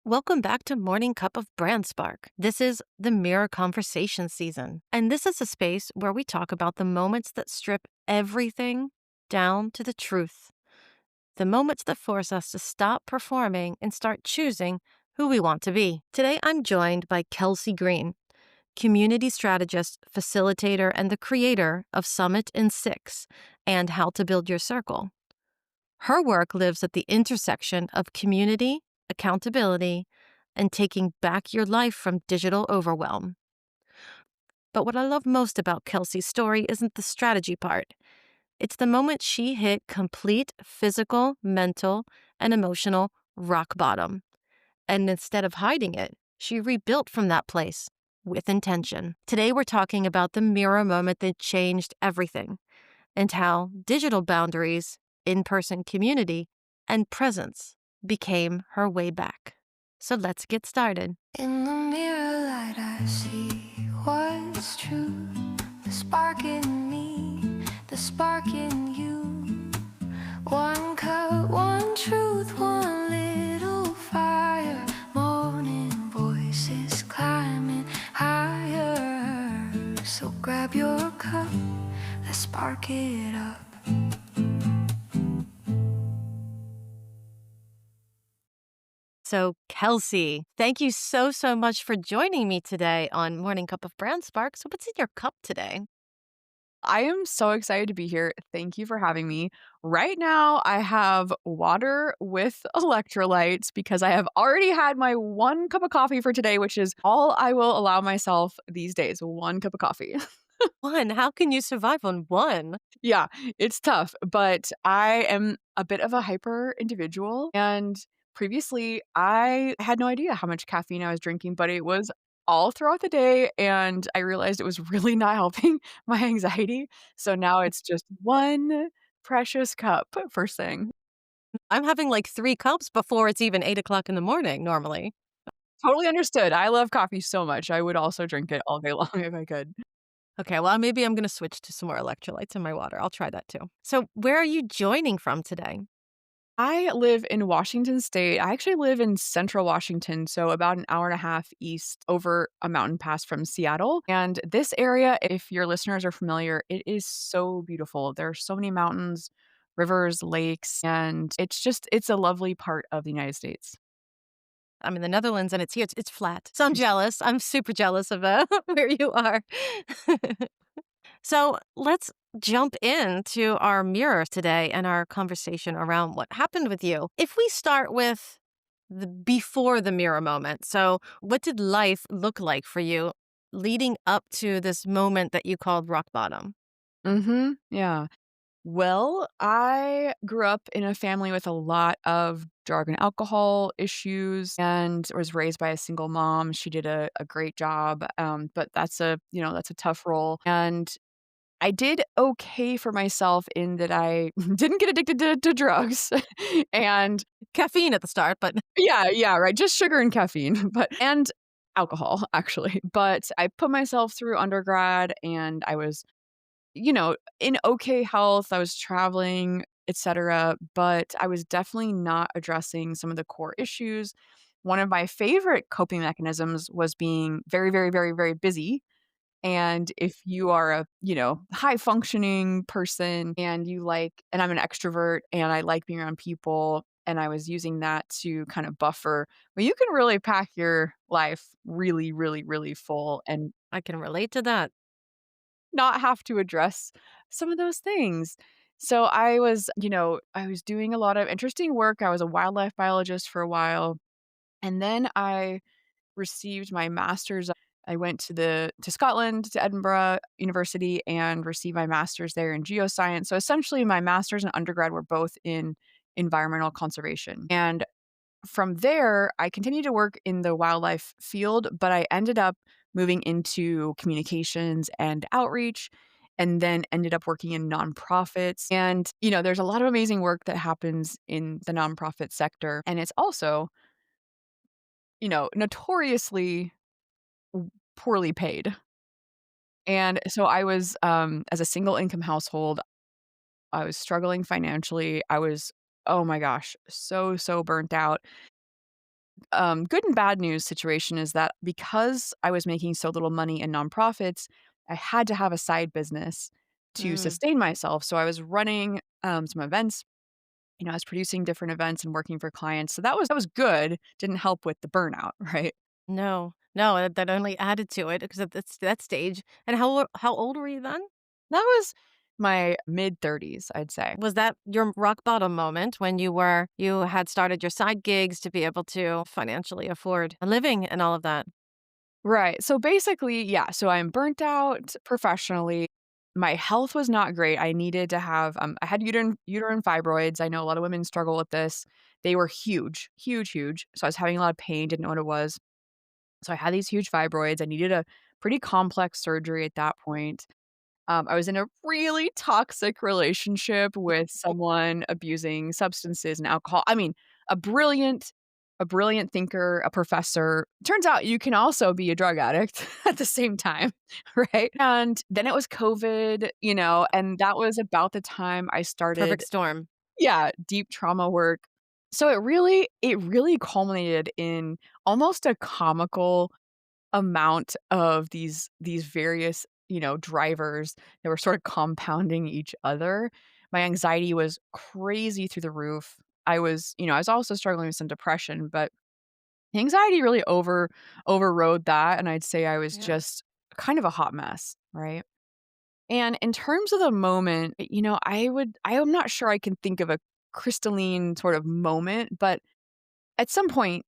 Welcome back to Morning Cup of Brand Spark. This is the Mirror Conversation season, and this is a space where we talk about the moments that strip everything down to the truth. The moments that force us to stop performing and start choosing who we want to be. Today, I'm joined by Kelsey Green, community strategist, facilitator, and the creator of Summit in Six and How to Build Your Circle. Her work lives at the intersection of community, accountability, and taking back your life from digital overwhelm. But what I love most about Kelsey's story isn't the strategy part. It's the moment she hit complete physical, mental, and emotional rock bottom. And instead of hiding it, she rebuilt from that place with intention. Today, we're talking about the mirror moment that changed everything and how digital boundaries, in person community, and presence became her way back. So let's get started. In the mirror light I see what's true. The spark in me, the spark in you. One cup, one truth, one little fire. Morning voices climbing higher. So grab your cup, let's spark it up. So, Kelsey, thank you so much for joining me today on Morning Cup of Brand Spark. So, what's in your cup today? I am so excited to be here. Thank you for having me. Right now, I have water with electrolytes because I have already had my one cup of coffee for today, which is all I will allow myself these days. One cup of coffee. One, how can you survive on one? Yeah, it's tough, but I am a bit of a hyper individual. And previously, I had no idea how much caffeine I was drinking, but it was all throughout the day. And I realized it was really not helping my anxiety. So now it's just one precious cup first thing. I'm having like 3 cups before it's even 8 o'clock in the morning normally. Totally understood. I love coffee so much. I would also drink it all day long if I could. Okay, well, maybe I'm going to switch to some more electrolytes in my water. I'll try that too. So, where are you joining from today? I live in Washington State. I actually live in central Washington, so about an hour and a half east over a mountain pass from Seattle. And this area, if your listeners are familiar, it is so beautiful. There are so many mountains, rivers, lakes, and it's a lovely part of the United States. I'm in the Netherlands and it's here. It's flat. So I'm jealous. I'm super jealous of where you are. So let's jump into our mirror today and our conversation around what happened with you. If we start with the before the mirror moment. So, what did life look like for you leading up to this moment that you called rock bottom? Mhm. Yeah. Well, I grew up in a family with a lot of drug and alcohol issues and was raised by a single mom. She did a great job, but that's a tough role. And I did okay for myself in that I didn't get addicted to drugs. And Caffeine at the start, but yeah, right, just sugar and caffeine, and alcohol, actually. But I put myself through undergrad and I was in okay health, I was traveling, etcetera, but I was definitely not addressing some of the core issues. One of my favorite coping mechanisms was being very, very, very, very busy. And if you are a, high functioning person and I'm an extrovert and I like being around people and I was using that to kind of buffer, well, you can really pack your life really, really, really full and I can relate to that. not have to address some of those things. So I was doing a lot of interesting work. I was a wildlife biologist for a while, and then I received my master's. I went to Scotland, to Edinburgh University, and received my master's there in geoscience. So essentially, my master's and undergrad were both in environmental conservation. And from there, I continued to work in the wildlife field, but I ended up moving into communications and outreach and then ended up working in nonprofits. And, there's a lot of amazing work that happens in the nonprofit sector. And it's also, notoriously poorly paid. And so I was, as a single income household, I was struggling financially. I was, oh my gosh, so burnt out. good and bad news situation is that because I was making so little money in nonprofits, I had to have a side business to Mm. sustain myself. So I was running some events. I was producing different events and working for clients. So that was good. Didn't help with the burnout, right? No, no, that only added to it because at that stage. And how old were you then? That was my mid 30s, I'd say. Was that your rock bottom moment when you had started your side gigs to be able to financially afford a living and all of that? Right. So basically, yeah, so I'm burnt out professionally. My health was not great. I needed to have I had uterine fibroids. I know a lot of women struggle with this. They were huge, huge, huge. So I was having a lot of pain, didn't know what it was. So I had these huge fibroids. I needed a pretty complex surgery at that point. I was in a really toxic relationship with someone abusing substances and alcohol. I mean, a brilliant a brilliant thinker, a professor. Turns out you can also be a drug addict at the same time, right? And then it was COVID, and that was about the time I Perfect started, storm. yeah, deep trauma work. So it really culminated in almost a comical amount of these various, drivers that were sort of compounding each other. My anxiety was crazy through the roof. I was also struggling with some depression, but anxiety really overrode that, and I'd say I was Yeah. just kind of a hot mess, right? And in terms of the moment, I'm not sure I can think of a crystalline sort of moment, but at some point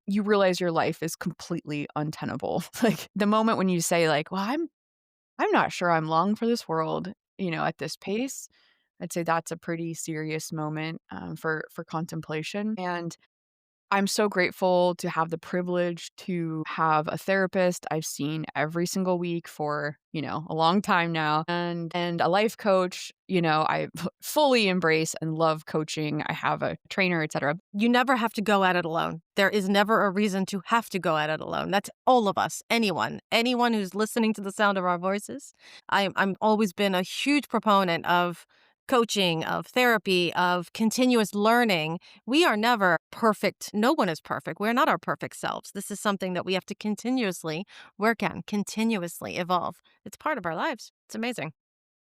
you realize your life is completely untenable. Like, the moment when you say, like, "Well, I'm not sure I'm long for this world," at this pace, I'd say that's a pretty serious moment, for contemplation, and I'm so grateful to have the privilege to have a therapist I've seen every single week for, a long time now, and a life coach. I fully embrace and love coaching. I have a trainer, etcetera. You never have to go at it alone. There is never a reason to have to go at it alone. That's all of us, anyone who's listening to the sound of our voices. I'm always been a huge proponent of coaching, of therapy, of continuous learning. We are never perfect. No one is perfect. We're not our perfect selves. This is something that we have to continuously work on, continuously evolve. It's part of our lives. It's amazing.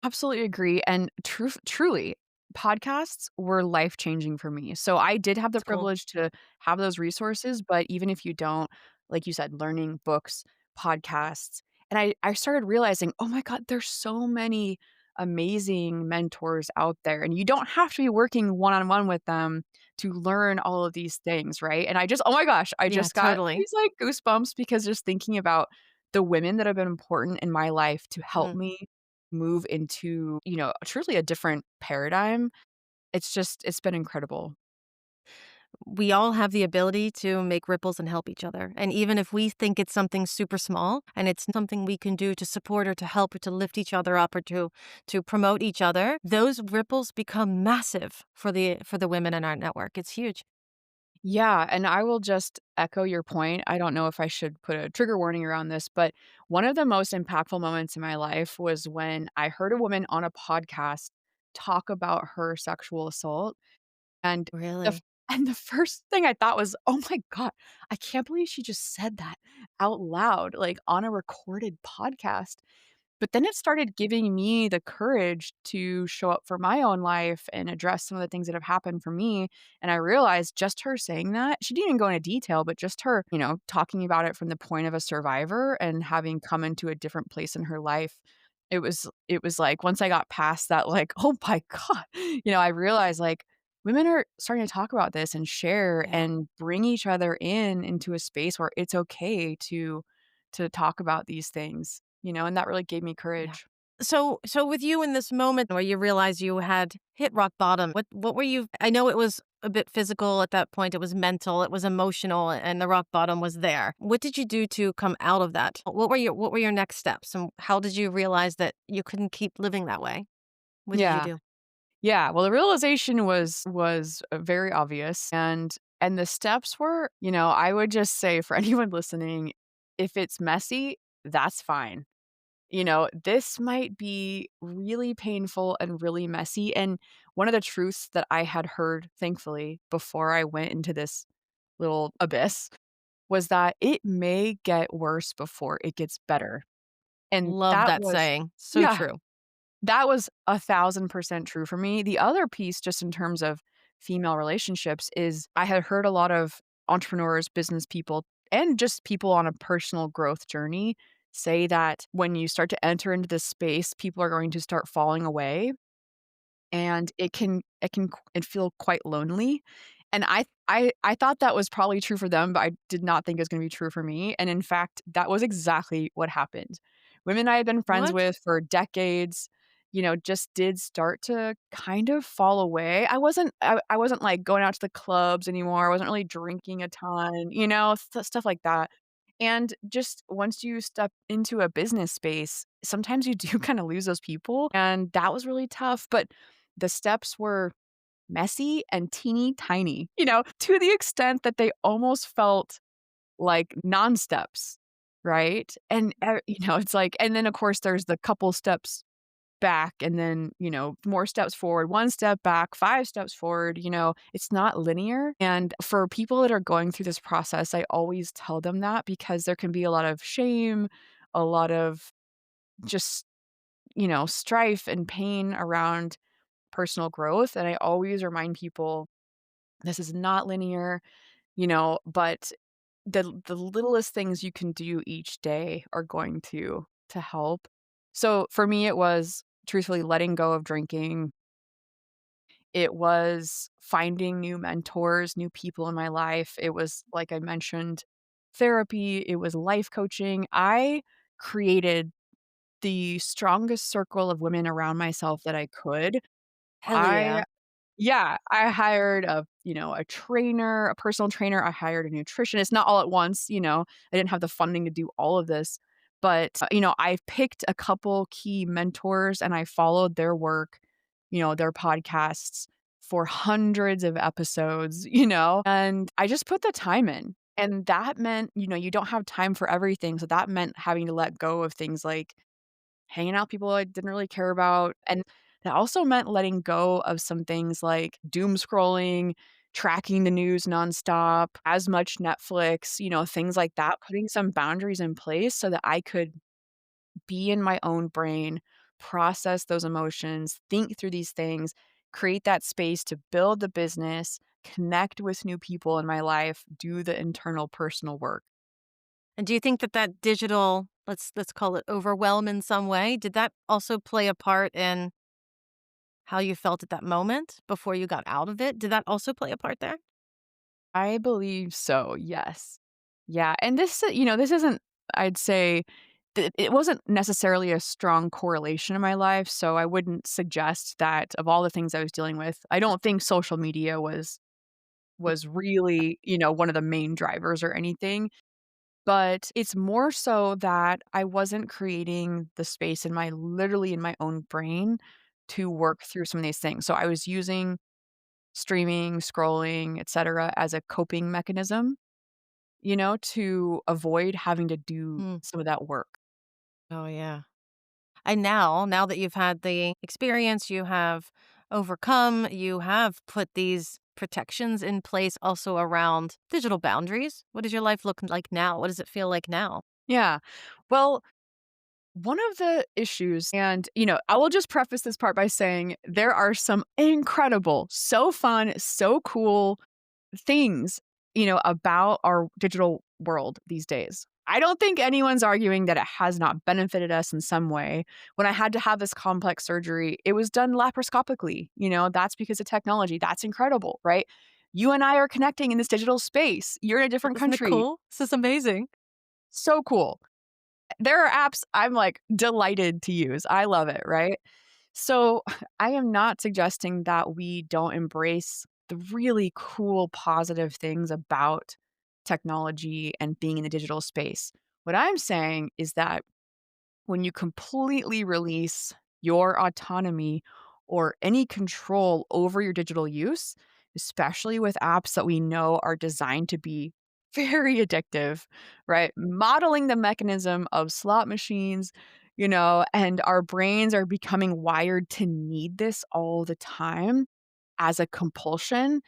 Absolutely agree, and truly, podcasts were life-changing for me. So I did have the It's cool. privilege to have those resources, but even if you don't, like you said, learning books, podcasts, and I started realizing, "Oh my god, there's so many amazing mentors out there," and you don't have to be working one-on-one with them to learn all of these things, right? And oh my gosh, I Yeah, just got totally. these, like, goosebumps because just thinking about the women that have been important in my life to help Mm. me move into, truly a different paradigm. It's been incredible. We all have the ability to make ripples and help each other. And even if we think it's something super small and it's something we can do to support or to help or to lift each other up or to promote each other, those ripples become massive for the women in our network. It's huge. Yeah, and I will just echo your point. I don't know if I should put a trigger warning around this, but one of the most impactful moments in my life was when I heard a woman on a podcast talk about her sexual assault. And the f Really? and the first thing I thought was, "Oh my god, I can't believe she just said that out loud, like, on a recorded podcast." But then it started giving me the courage to show up for my own life and address some of the things that have happened for me, and I realized just her saying that she didn't even go into detail, but just her, talking about it from the point of a survivor and having come into a different place in her life, it was like once I got past that, like, "Oh my god," I realized, like, women are starting to talk about this and share Yeah. and bring each other into a space where it's okay to talk about these things, and that really gave me Yeah. courage. So with you in this moment where you realized you had hit rock bottom, what were you I know it was a bit physical at that point, it was mental, it was emotional, and the rock bottom was there. What did you do to come out of that? What were your next steps, and how did you realize that you couldn't keep living that way? What did you Yeah. do? Yeah, well, the realization was very obvious, and the steps were, I would just say for anyone listening, if it's messy, that's fine. This might be really painful and really messy, and one of the truths that I had heard, thankfully, before I went into this little abyss was that it may get worse before it gets better. And Love that that was saying. So yeah, true. that was 1,000% true for me. The other piece, just in terms of female relationships, is I had heard a lot of entrepreneurs, business people, and just people on a personal growth journey say that when you start to enter into this space, people are going to start falling away and it feel quite lonely, and I thought that was probably true for them, but I did not think it was gonna be true for me, and in fact, that was exactly what happened. Women I had been friends What? with for decades, just did start to kind of fall away. I wasn't, like, going out to the clubs anymore, I wasn't really drinking a ton, stuff like that, and just once you step into a business space, sometimes you do kinda lose those people, and that was really tough, but the steps were messy and teeny tiny, to the extent that they almost felt like non-steps, right? And, it's like and then, of course, there's the couple steps back and then, more steps forward, 1 step back, 5 steps forward, it's not linear, and for people that are going through this process, I always tell them that because there can be a lot of shame, a lot of just, strife and pain around personal growth, and I always remind people this is not linear, but the littlest things you can do each day are going to help. So for me, it was truthfully letting go of drinking. It was finding new mentors, new people in my life. It was, like I mentioned, therapy. It was life coaching. I created the strongest circle of women around myself that I could. Hell I yeah. Yeah, I hired a trainer, a personal trainer, I hired a nutritionist, not all at once, I didn't have the funding to do all of this, but, I've picked a couple key mentors and I followed their work, their podcasts for hundreds of episodes, and I just put the time in, and that meant, you don't have time for everything, so that meant having to let go of things like hanging out with people I didn't really care about, and that also meant letting go of some things like doom scrolling, tracking the news nonstop, as much Netflix, things like that, putting some boundaries in place so that I could be in my own brain, process those emotions, think through these things, create that space to build the business, connect with new people in my life, do the internal personal work. And do you think that that digital, let's call it overwhelm in some way, did that also play a part in how you felt at that moment before you got out of it? Did that also play a part there? I believe so, yes. Yeah, and this isn't I'd say it wasn't necessarily a strong correlation in my life, so I wouldn't suggest that of all the things I was dealing with, I don't think social media was really, one of the main drivers or anything, but it's more so that I wasn't creating the space literally in my own brain to work through some of these things. So I was using streaming, scrolling, etcetera, as a coping mechanism, to avoid having to do Mm. some of that work. Oh, yeah. And now that you've had the experience, you have overcome, you have put these protections in place also around digital boundaries. What does your life look like now? What does it feel like now? Yeah. Well, one of the issues and, I will just preface this part by saying there are some incredible, so fun, so cool things, about our digital world these days. I don't think anyone's arguing that it has not benefited us in some way. When I had to have this complex surgery, it was done laparoscopically, that's because of technology. That's incredible, right? You and I are connecting in this digital space. You're in a different Isn't it country. cool? This is amazing. So cool. There are apps I'm, like, delighted to use. I love it, right? So, I am not suggesting that we don't embrace the really cool, positive things about technology and being in the digital space. What I'm saying is that when you completely release your autonomy or any control over your digital use, especially with apps that we know are designed to be very addictive, right? Modeling the mechanism of slot machines, and our brains are becoming wired to need this all the time as a compulsion.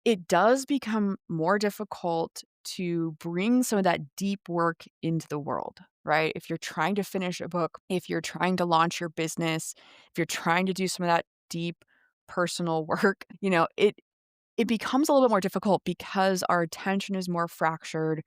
it does become more difficult to bring some of that deep work into the world, right? If you're trying to finish a book, if you're trying to launch your business, if you're trying to do some of that deep personal work, it becomes a little bit more difficult because our attention is more fractured.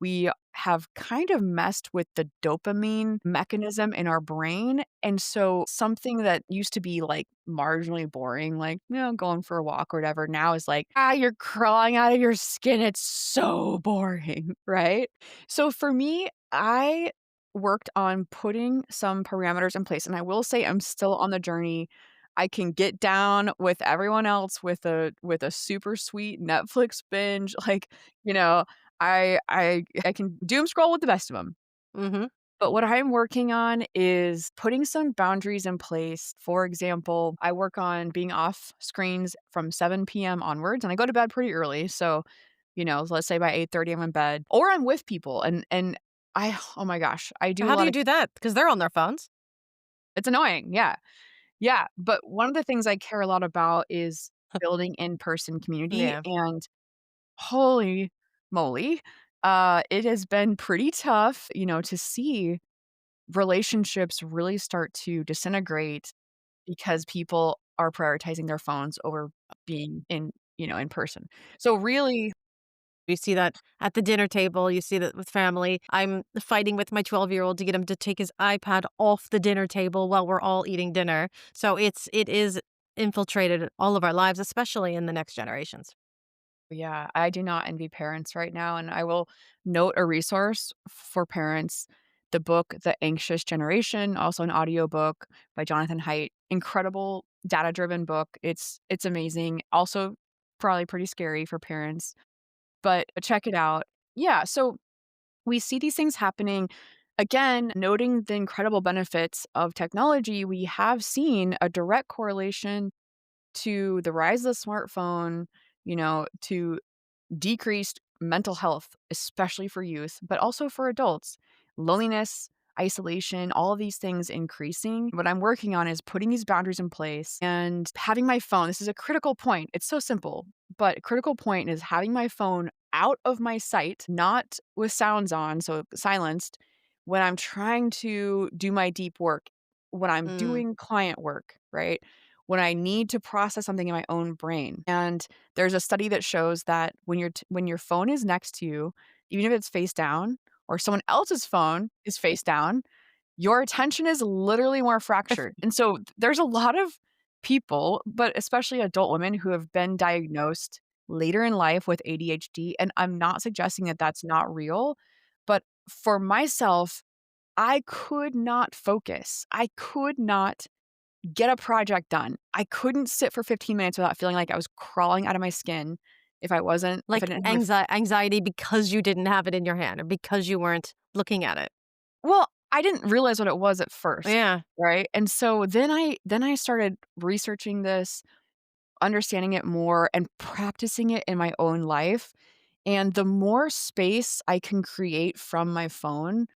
We have kind of messed with the dopamine mechanism in our brain. And so something that used to be like marginally boring, like, going for a walk or whatever, now is like, you're crawling out of your skin. It's so boring, right? So for me, I worked on putting some parameters in place. And I will say I'm still on the journey. I can get down with everyone else with a super sweet Netflix binge, like, you know, I can doom scroll with the best of them. Mhm. But what I'm working on is putting some boundaries in place. For example, I work on being off screens from 7 PM onwards, and I go to bed pretty early, so, let's say by 8:30 I'm in bed, or I'm with people, and I oh my gosh, I do a How do lot you of do that? Because 'Cause they're on their phones. it's annoying, yeah. Yeah, but one of the things I care a lot about is building in-person community, Yeah. and holy moly, it has been pretty tough, to see relationships really start to disintegrate because people are prioritizing their phones over being in person. So really You see that at the dinner table, you see that with family. I'm fighting with my 12-year-old to get him to take his iPad off the dinner table while we're all eating dinner. So it is infiltrated all of our lives, especially in the next generations. yeah, I do not envy parents right now, and I will note a resource for parents, the book The Anxious Generation, also an audiobook by Jonathan Haidt. Incredible data-driven book. It's amazing. Also probably pretty scary for parents, but check it out. Yeah, so we see these things happening. Again, noting the incredible benefits of technology, we have seen a direct correlation to the rise of the smartphone, to decreased mental health, especially for youth, but also for adults. Loneliness, isolation, all of these things increasing. What I'm working on is putting these boundaries in place and having my phone. This is a critical point. It's so simple, but a critical point is having my phone out of my sight, not with sounds on, so silenced, when I'm trying to do my deep work, when I'm Mm. doing client work, right? When I need to process something in my own brain. And there's a study that shows that when your phone is next to you, even if it's face down or someone else's phone is face down, your attention is literally more fractured. And so there's a lot of people, but especially adult women who have been diagnosed later in life with ADHD, and I'm not suggesting that that's not real, but for myself, I could not focus. I could not get a project done. I couldn't sit for 15 minutes without feeling like I was crawling out of my skin if I Like didn't have my anxiety because you didn't have it in your hand or because you weren't looking at it. well, I didn't realize what it was at first, Yeah. right? And so then I started researching this, understanding it more, and practicing it in my own life, and the more space I can create from my phone,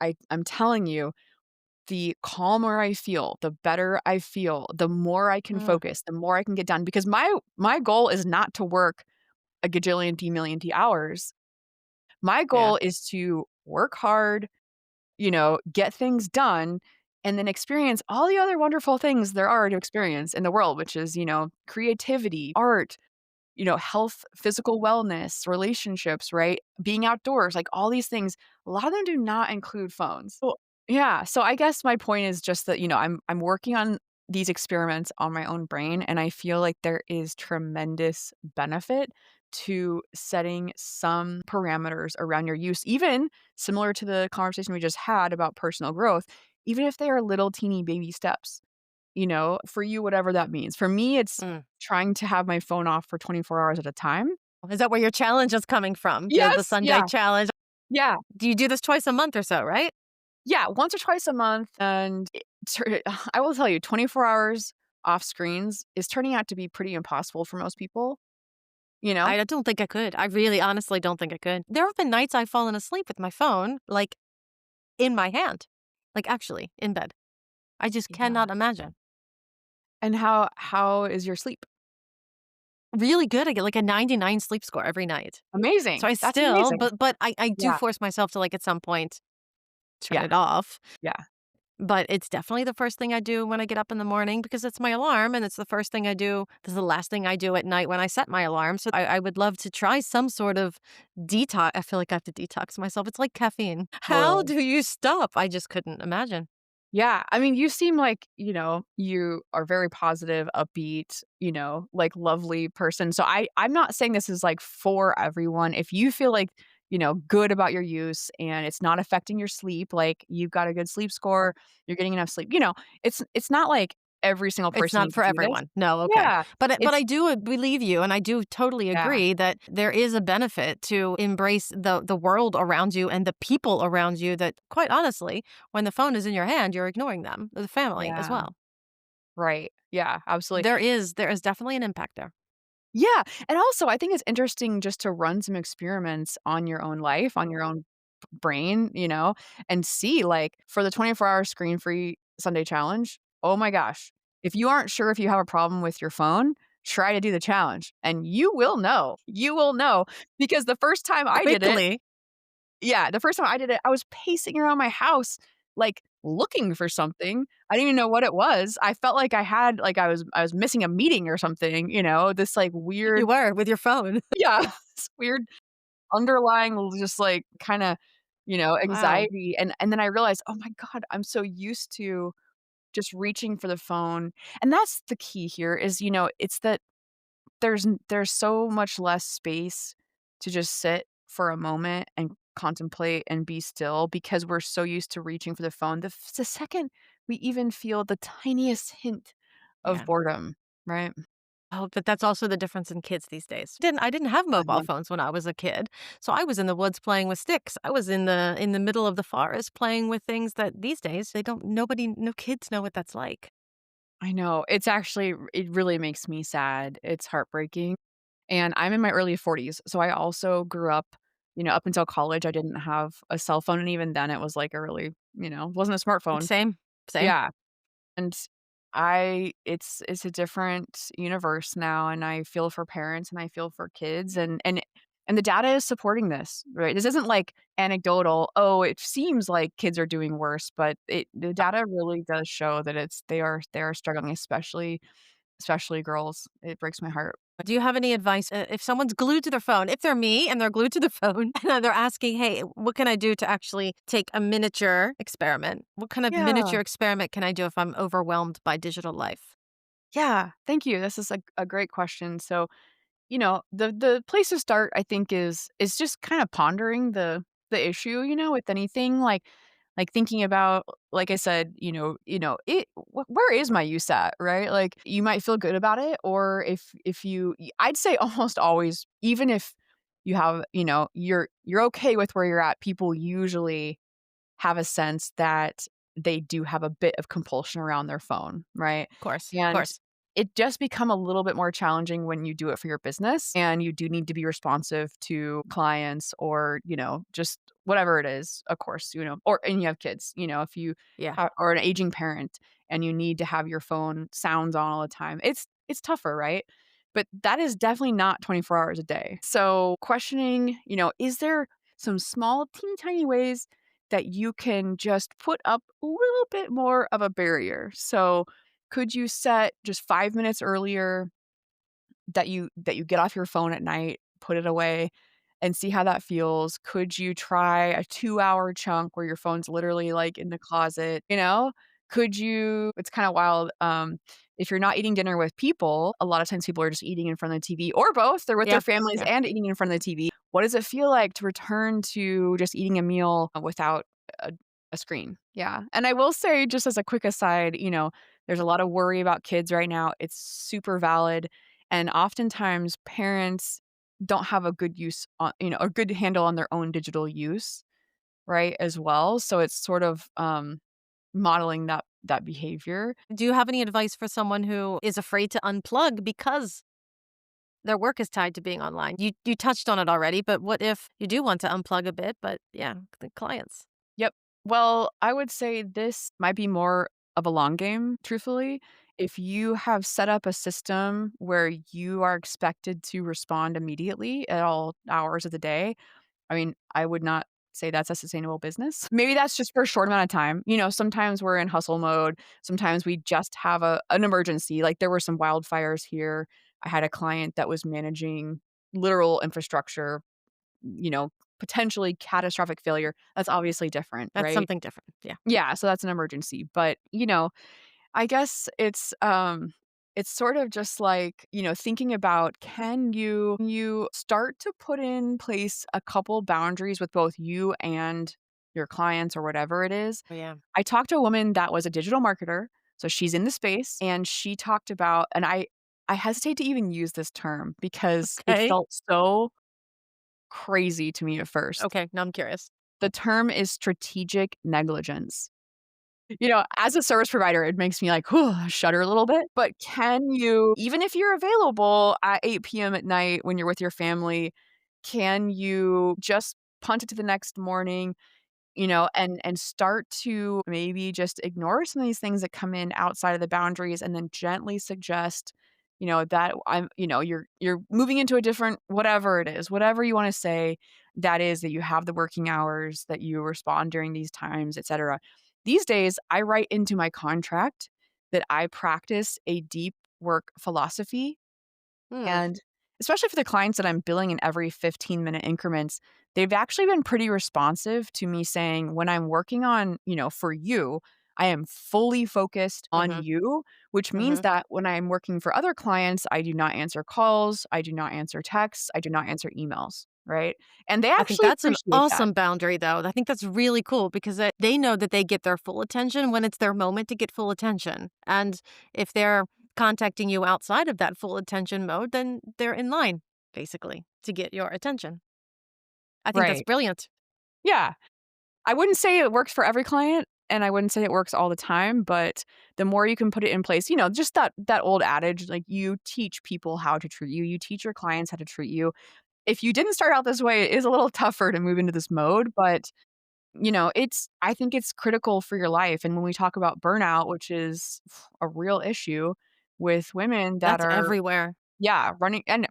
I'm telling you, the calmer I feel, the better I feel, the more I can Mm. focus, the more I can get done because my goal is not to work a gajillion, D-million T hours. My Yeah. goal is to work hard, get things done, and then experience all the other wonderful things there are to experience in the world, which is, creativity, art, health, physical wellness, relationships, right? Being outdoors, like all these things, a lot of them do not include phones. Well, yeah. So I guess my point is just that, I'm working on these experiments on my own brain, and I feel like there is tremendous benefit to setting some parameters around your use, even similar to the conversation we just had about personal growth, even if they are little teeny baby steps. For you, whatever that means. For me, it's Mm. trying to have my phone off for 24 hours at a time. Is that where your challenge is coming from? The Yes, Sunday yeah, challenge? yeah, Do you do this twice a month or so, right? yeah, once or twice a month, and I will tell you, 24 hours off screens is turning out to be pretty impossible for most people, you know? I don't think I could. I really honestly don't think I could. There have been nights I've fallen asleep with my phone, like, in my hand. Like, actually, in bed. I just Yeah. cannot imagine. And how is your sleep? really good. I get like a 99 sleep score every night. So Amazing. I That's still, amazing. but I do Yeah. force myself to like at some point turn Yeah. it off. Yeah. But it's definitely the first thing I do when I get up in the morning because it's my alarm and it's the first thing I do. This is the last thing I do at night when I set my alarm. So I would love to try some sort of detox. I feel like I have to detox myself. It's like caffeine. How Totally. do you stop? I just couldn't imagine. Yeah, I mean, you seem like, you are very positive, upbeat, like lovely person. So I'm not saying this is like for everyone. If you feel like, good about your use and it's not affecting your sleep, like you've got a good sleep score, you're getting enough sleep, it's not like every single It's person not needs for to do this. everyone. No, okay. Yeah. But It's I do believe you, and I do totally yeah. agree that there is a benefit to embrace the world around you and the people around you that, quite honestly, when the phone is in your hand, you're ignoring them, the family as Yeah. well. Right. Yeah, absolutely. There is definitely an impact there. Yeah, and also I think it's interesting just to run some experiments on your own life, on your own brain, and see, like, for the 24-hour screen-free Sunday challenge, oh my gosh, if you aren't sure if you have a problem with your phone, try to do the challenge, and you will know. You will know, because the first time I did it Quickly. yeah, the first time I did it, I was pacing around my house, like, looking for something. I didn't even know what it was. I felt like I was missing a meeting or something, this, like, You weird were with your phone. yeah, this weird underlying just, like, kinda, Wow. anxiety, and then I realized, "Oh my god, I'm so used to just reaching for the phone," and that's the key here is, it's that there's so much less space to just sit for a moment and contemplate and be still because we're so used to reaching for the phone. The second we even feel the tiniest hint of Yeah. boredom, right? Oh, but that's also the difference in kids these days. I didn't have mobile Uh-huh. phones when I was a kid. So I was in the woods playing with sticks. I was in the middle of the forest playing with things that these days they don't nobody no kids know what that's like. I know. It really makes me sad. It's heartbreaking. And I'm in my early 40s, so I also grew up, up until college, I didn't have a cell phone, and even then it was like a really, wasn't a smartphone. Same. Same. Yeah. And it's a different universe now, and I feel for parents and I feel for kids and the data is supporting this, right? This isn't like anecdotal, "Oh, it seems like kids are doing worse," but the data really does show that they are struggling, especially girls. It breaks my heart. Do you have any advice if someone's glued to their phone, if they're me and they're glued to the phone and they're asking, "Hey, what can I do to actually take a miniature experiment? What kind of Yeah. miniature experiment can I do if I'm overwhelmed by digital life?" Yeah, thank you. This is a great question. So, the place to start, I think, is just kind of pondering the issue, with anything like thinking about, like I said, where is my use at, right? Like you might feel good about it, or if I'd say almost always, even if you have, you're okay with where you're at, people usually have a sense that they do have a bit of compulsion around their phone, right? Of course. Of And course. it does become a little bit more challenging when you do it for your business and you do need to be responsive to clients or, just whatever it is, of course, and you have kids, if you Yeah. or an aging parent and you need to have your phone sounds on all the time. It's tougher, right? But that is definitely not 24 hours a day. So questioning, is there some small teeny tiny ways that you can just put up a little bit more of a barrier? So could you set just 5 minutes earlier that you get off your phone at night, put it away, and see how that feels? Could you try a 2-hour chunk where your phone's literally, like, in the closet, you know? Could you it's kinda wild, if you're not eating dinner with people, a lot of times people are just eating in front of the TV or both, they're with their Yeah. families Yeah. and eating in front of the TV. What does it feel like to return to just eating a meal without a a screen? Yeah, and I will say, just as a quick aside, there's a lot of worry about kids right now. It's super valid, and oftentimes parents don't have a good use on a good handle on their own digital use, right, as well, so it's sort of, modeling that behavior. Do you have any advice for someone who is afraid to unplug because their work is tied to being online? You touched on it already, but what if you do want to unplug a bit, but yeah, the clients. Yep. Well, I would say this might be more of a long game, truthfully. if you have set up a system where you are expected to respond immediately at all hours of the day, I mean, I would not say that's a sustainable business. Maybe that's just for a short amount of time. Sometimes we're in hustle mode. Sometimes we just have an emergency. Like there were some wildfires here. I had a client that was managing literal infrastructure, you know, potentially catastrophic failure. That's obviously different, That's right? something different. Yeah. Yeah, so that's an emergency. But, I guess it's sort of just like, thinking about can you start to put in place a couple boundaries with both you and your clients or whatever it is. Oh, yeah. I talked to a woman that was a digital marketer, so she's in the space and she talked about and I hesitate to even use this term because it Okay. felt so crazy to me at first. Okay. Now I'm curious. The term is strategic negligence. As a service provider, it makes me like, whew, shudder a little bit. But can you, even if you're available at 8 p.m. at night when you're with your family, can you just punt it to the next morning, and start to maybe just ignore some of these things that come in outside of the boundaries and then gently suggest, that you're moving into a different whatever it is, whatever you want to say that is that you have the working hours, that you respond during these times, etc. These days, I write into my contract that I practice a deep work philosophy Hmm. and especially for the clients that I'm billing in every 15-minute increments, they've actually been pretty responsive to me saying, when I'm working on, for you, I am fully focused on Mm-hmm. you, which means Mm-hmm. that when I'm working for other clients, I do not answer calls, I do not answer texts, I do not answer emails. Right. And they I think actually that's an appreciate that. awesome boundary, though. I think that's really cool because they know that they get their full attention when it's their moment to get full attention. And if they're contacting you outside of that full attention mode, then they're in line, basically, to get your attention. I think that's Right. brilliant. Yeah. I wouldn't say it works for every client, and I wouldn't say it works all the time, but the more you can put it in place, just that old adage, like, you teach people how to treat you, you teach your clients how to treat you. If you didn't start out this way, it is a little tougher to move into this mode, but, I think it's critical for your life, and when we talk about burnout, which is a real issue with women that That's are everywhere. yeah, running and,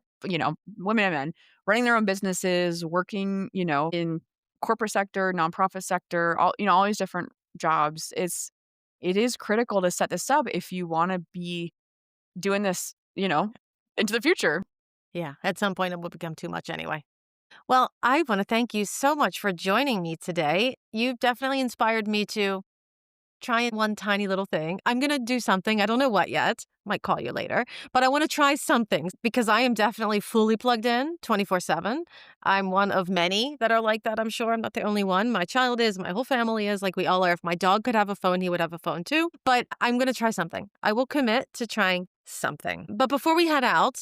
women and men running their own businesses, working, in corporate sector, nonprofit sector, all these different jobs. It is critical to set this up if you wanna be doing this, into the future. Yeah, at some point it will become too much anyway. Well, I want to thank you so much for joining me today. You've definitely inspired me to try one tiny little thing. I'm going to do something. I don't know what yet. Might call you later, but I want to try something because I am definitely fully plugged in 24/7. I'm one of many that are like that. I'm sure I'm not the only one. My child is, my whole family is, like we all are. If my dog could have a phone, he would have a phone too. But I'm going to try something. I will commit to trying something. But before we head out,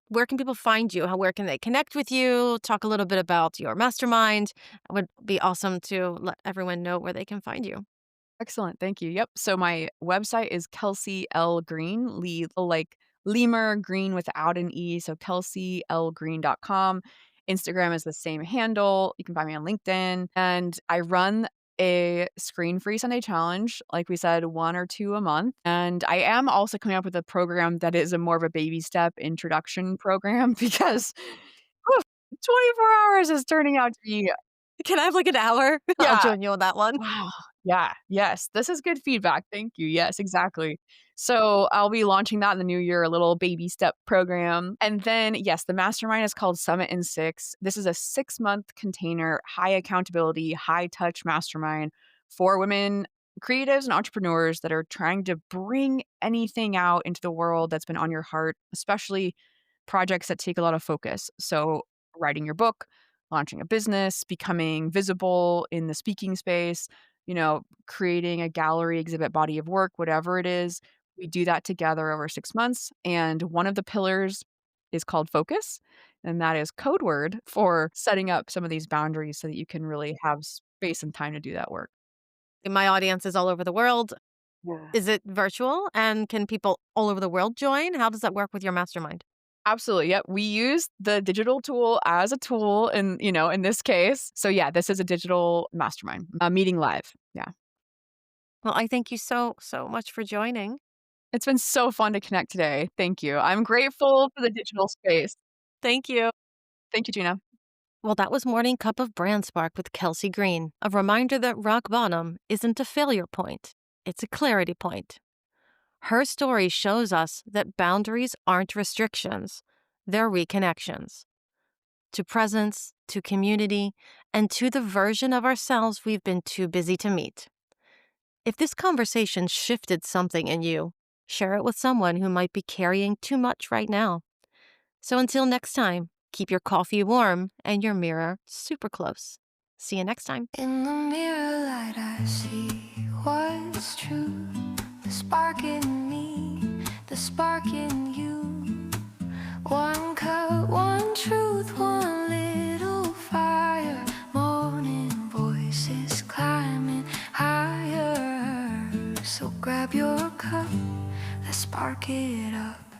where can people find you? Where can they connect with you? Talk a little bit about your mastermind. It would be awesome to let everyone know where they can find you. Excellent, thank you. Yep, so my website is Kelsey L Green, like lemur, green without an E, so kelseylgreen.com. Instagram is the same handle. You can find me on LinkedIn, and I run a screen-free Sunday challenge, like we said, 1 or 2 a month, and I am also coming up with a program that is a more of a baby step introduction program because, whew, 24 hours is turning out to be Can I have like an hour? I'll yeah. join you on that one. Oh, yeah, yes, this is good feedback, thank you, yes, exactly. So, I'll be launching that in the new year, a little baby step program, and then, yes, the mastermind is called Summit in 6. This is a 6-month container, high accountability, high touch mastermind for women creatives and entrepreneurs that are trying to bring anything out into the world that's been on your heart, especially projects that take a lot of focus. So, writing your book, launching a business, becoming visible in the speaking space, creating a gallery, exhibit, body of work, whatever it is. We do that together over 6 months. And one of the pillars is called focus. And that is code word for setting up some of these boundaries so that you can really have space and time to do that work. My audience is all over the world. Yeah. Is it virtual? And can people all over the world join? How does that work with your mastermind? Absolutely. Yep. We use the digital tool as a tool in this case. So yeah, this is a digital mastermind, meeting live. Yeah. Well, I thank you so, so much for joining. It's been so fun to connect today. Thank you. I'm grateful for the digital space. Thank you. Thank you, Gina. Well, that was Morning Cup of Brand Spark with Kelsey Green, a reminder that rock bottom isn't a failure point, it's a clarity point. Her story shows us that boundaries aren't restrictions, they're reconnections to presence, to community, and to the version of ourselves we've been too busy to meet. If this conversation shifted something in you, share it with someone who might be carrying too much right now. So until next time, keep your coffee warm and your mirror super close. See you next time. In the mirror light I see what's true. The spark in me, the spark in you. One cup, one truth, one little fire. Morning voices climbing higher. So grab your cup, let's spark it up.